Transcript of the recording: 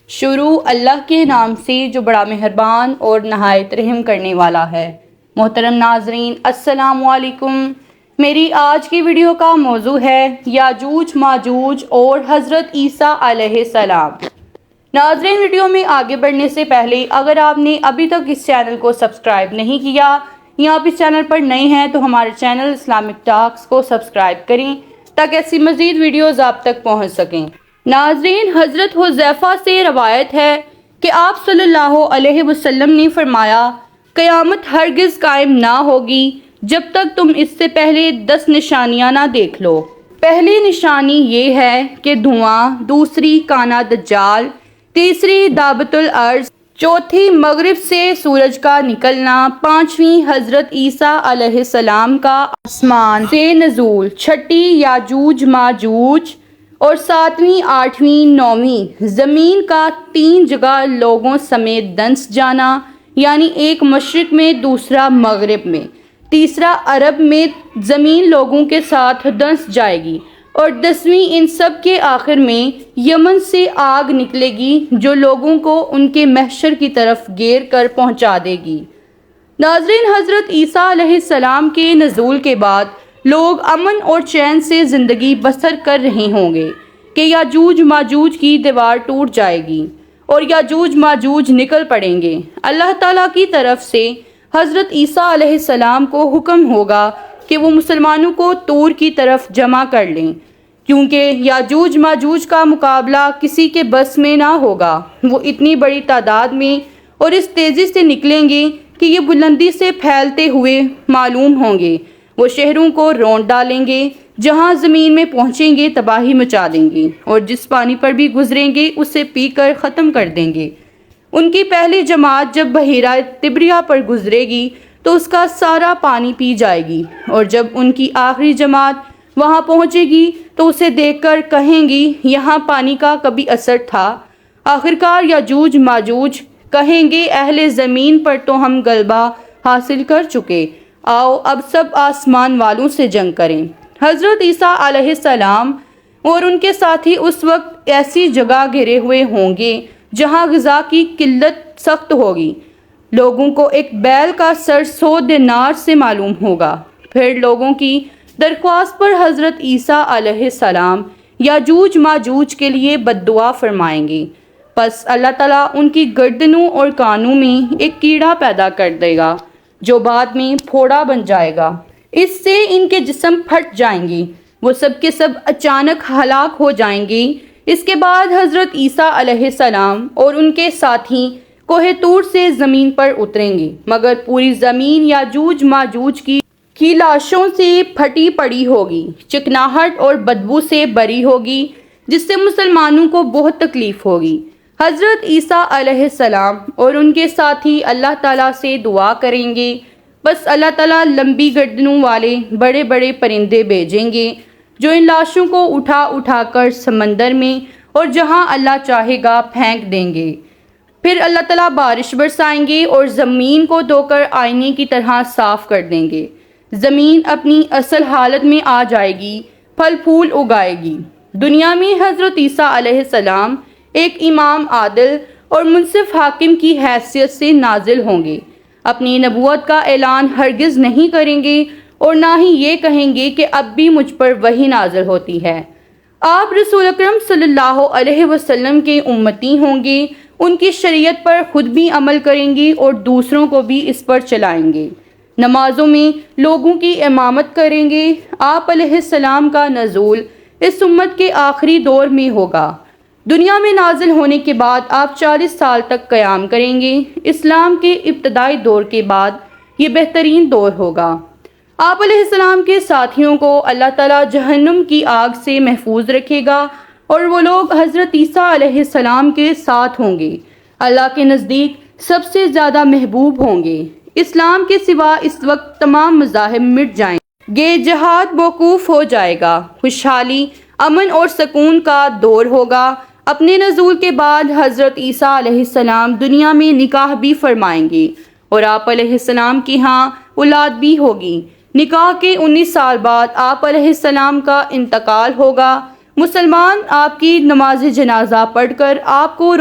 شروع اللہ کے نام سے جو بڑا مہربان اور نہایت رحم کرنے والا ہے۔ محترم ناظرین، السلام علیکم۔ میری آج کی ویڈیو کا موضوع ہے یاجوج ماجوج اور حضرت عیسیٰ علیہ السلام۔ ناظرین، ویڈیو میں آگے بڑھنے سے پہلے اگر آپ نے ابھی تک اس چینل کو سبسکرائب نہیں کیا یا آپ اس چینل پر نئے ہیں تو ہمارے چینل اسلامک ٹاکس کو سبسکرائب کریں تاکہ ایسی مزید ویڈیوز آپ تک پہنچ سکیں۔ ناظرین، حضرت حذیفہ سے روایت ہے کہ آپ صلی اللہ علیہ وسلم نے فرمایا، قیامت ہرگز قائم نہ ہوگی جب تک تم اس سے پہلے 10 نشانیاں نہ دیکھ لو۔ پہلی نشانی یہ ہے کہ دھواں، دوسری کانا دجال، تیسری دابت الارض، چوتھی مغرب سے سورج کا نکلنا، پانچویں حضرت عیسیٰ علیہ السلام کا آسمان سے نزول، چھٹی یاجوج ماجوج اور ساتویں، آٹھویں، نویں زمین کا 3 جگہ لوگوں سمیت دنس جانا، یعنی ایک مشرق میں، دوسرا مغرب میں، تیسرا عرب میں زمین لوگوں کے ساتھ دنس جائے گی، اور 10ویں ان سب کے آخر میں یمن سے آگ نکلے گی جو لوگوں کو ان کے محشر کی طرف گیر کر پہنچا دے گی۔ ناظرین، حضرت عیسیٰ علیہ السلام کے نزول کے بعد لوگ امن اور چین سے زندگی بسر کر رہے ہوں گے کہ یاجوج ماجوج کی دیوار ٹوٹ جائے گی اور یاجوج ماجوج نکل پڑیں گے۔ اللہ تعالیٰ کی طرف سے حضرت عیسیٰ علیہ السلام کو حکم ہوگا کہ وہ مسلمانوں کو طور کی طرف جمع کر لیں، کیونکہ یاجوج ماجوج کا مقابلہ کسی کے بس میں نہ ہوگا۔ وہ اتنی بڑی تعداد میں اور اس تیزی سے نکلیں گے کہ یہ بلندی سے پھیلتے ہوئے معلوم ہوں گے۔ وہ شہروں کو رونٹ ڈالیں گے، جہاں زمین میں پہنچیں گے تباہی مچا دیں گے، اور جس پانی پر بھی گزریں گے اسے پی کر ختم کر دیں گے۔ ان کی پہلی جماعت جب بحیرہ طبریہ پر گزرے گی تو اس کا سارا پانی پی جائے گی، اور جب ان کی آخری جماعت وہاں پہنچے گی تو اسے دیکھ کر کہیں گی یہاں پانی کا کبھی اثر تھا۔ آخرکار یاجوج ماجوج کہیں گے اہل زمین پر تو ہم غلبہ حاصل کر چکے، آؤ اب سب آسمان والوں سے جنگ کریں۔ حضرت عیسیٰ علیہ السلام اور ان کے ساتھی اس وقت ایسی جگہ گھرے ہوئے ہوں گے جہاں غذا کی قلت سخت ہوگی۔ لوگوں کو ایک بیل کا سر 100 دینار سے معلوم ہوگا۔ پھر لوگوں کی درخواست پر حضرت عیسیٰ علیہ السلام یاجوج ماجوج کے لیے بد دعا فرمائیں گے، پس اللہ تعالیٰ ان کی گردنوں اور کانوں میں ایک کیڑا پیدا کر دے گا جو بعد میں پھوڑا بن جائے گا۔ اس سے ان کے جسم پھٹ جائیں گے، وہ سب کے سب اچانک ہلاک ہو جائیں گے۔ اس کے بعد حضرت عیسیٰ علیہ السلام اور ان کے ساتھی کوہ طور سے زمین پر اتریں گے، مگر پوری زمین یاجوج ماجوج کی لاشوں سے پھٹی پڑی ہوگی، چکناہٹ اور بدبو سے بری ہوگی، جس سے مسلمانوں کو بہت تکلیف ہوگی۔ حضرت عیسیٰ علیہ السلام اور ان کے ساتھی اللہ تعالیٰ سے دعا کریں گے، بس اللہ تعالیٰ لمبی گردنوں والے بڑے بڑے پرندے بھیجیں گے جو ان لاشوں کو اٹھا اٹھا کر سمندر میں اور جہاں اللہ چاہے گا پھینک دیں گے۔ پھر اللہ تعالیٰ بارش برسائیں گے اور زمین کو دھو کر آئینے کی طرح صاف کر دیں گے۔ زمین اپنی اصل حالت میں آ جائے گی، پھل پھول اگائے گی۔ دنیا میں حضرت عیسیٰ علیہ السلام ایک امام عادل اور منصف حاکم کی حیثیت سے نازل ہوں گے۔ اپنی نبوت کا اعلان ہرگز نہیں کریں گے اور نہ ہی یہ کہیں گے کہ اب بھی مجھ پر وحی نازل ہوتی ہے۔ آپ رسول اکرم صلی اللہ علیہ وسلم کے امتی ہوں گے، ان کی شریعت پر خود بھی عمل کریں گے اور دوسروں کو بھی اس پر چلائیں گے۔ نمازوں میں لوگوں کی امامت کریں گے۔ آپ علیہ السلام کا نزول اس امت کے آخری دور میں ہوگا۔ دنیا میں نازل ہونے کے بعد آپ 40 سال تک قیام کریں گے۔ اسلام کے ابتدائی دور کے بعد یہ بہترین دور ہوگا۔ آپ علیہ السلام کے ساتھیوں کو اللہ تعالیٰ جہنم کی آگ سے محفوظ رکھے گا اور وہ لوگ حضرت عیسیٰ علیہ السلام کے ساتھ ہوں گے، اللہ کے نزدیک سب سے زیادہ محبوب ہوں گے۔ اسلام کے سوا اس وقت تمام مذاہب مٹ جائیں گے، جہاد موقوف ہو جائے گا، خوشحالی، امن اور سکون کا دور ہوگا۔ اپنے نزول کے بعد حضرت عیسیٰ علیہ السلام دنیا میں نکاح بھی فرمائیں گے اور آپ علیہ السلام کی ہاں اولاد بھی ہوگی۔ نکاح کے 19 سال بعد آپ علیہ السلام کا انتقال ہوگا۔ مسلمان آپ کی نماز جنازہ پڑھ کر آپ کو